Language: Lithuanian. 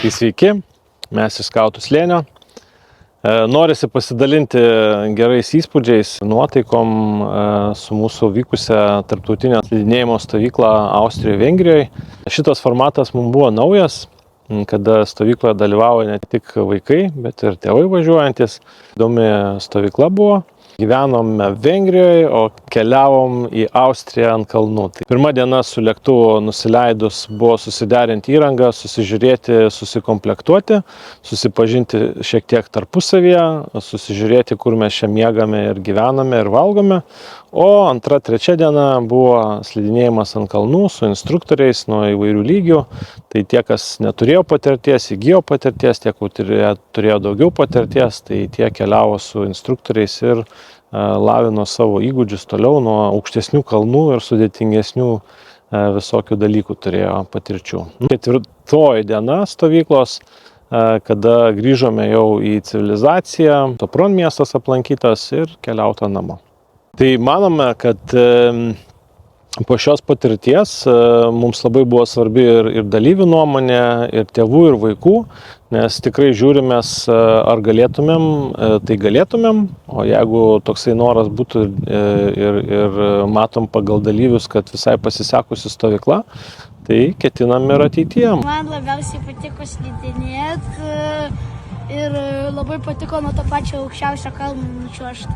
Tai sveiki, mes iš Skautų slėnio. Norisi pasidalinti gerais įspūdžiais, nuotaikom su mūsų vykusią tarptautinę slidinėjimo stovyklą Austrijoje, Vengrijoje. Šitas formatas mums buvo naujas, kada stovykloje dalyvauja ne tik vaikai, bet ir tėvai važiuojantis. Įdomi stovykla buvo. Gyvenome Vengrijoje, o keliavom į Austriją ant kalnų. Tai pirma diena su lėktuvu nusileidus buvo susiderinti įrangą, susižiūrėti, susikomplektuoti, susipažinti šiek tiek tarpusavyje, susižiūrėti, kur mes čia miegame ir gyvename ir valgome. O antra, trečia diena buvo slidinėjimas ant kalnų su instruktoriais nuo įvairių lygių. Tai tie, kas neturėjo patirties, įgijo patirties, tie, kurie turėjo daugiau patirties, tai tie keliavo su instruktoriais ir lavino savo įgūdžius toliau nuo aukštesnių kalnų ir sudėtingesnių visokių dalykų turėjo patirčių. Ketvirtoji diena stovyklos, kada grįžome jau į civilizaciją, Sopron miestas aplankytas ir keliauta namo. Tai manome, kad po šios patirties mums labai buvo svarbi ir dalyvių nuomonė, ir tėvų, ir vaikų, nes tikrai žiūrimės, ar galėtumėm, tai galėtumėm, o jeigu toksai noras būtų ir matom pagal dalyvius, kad visai pasisekusi stovykla, tai ketinam ir ateityje. Man labiausiai patiko slidinėti ir labai patiko nuo to pačio aukščiausio kalno nučiuožti.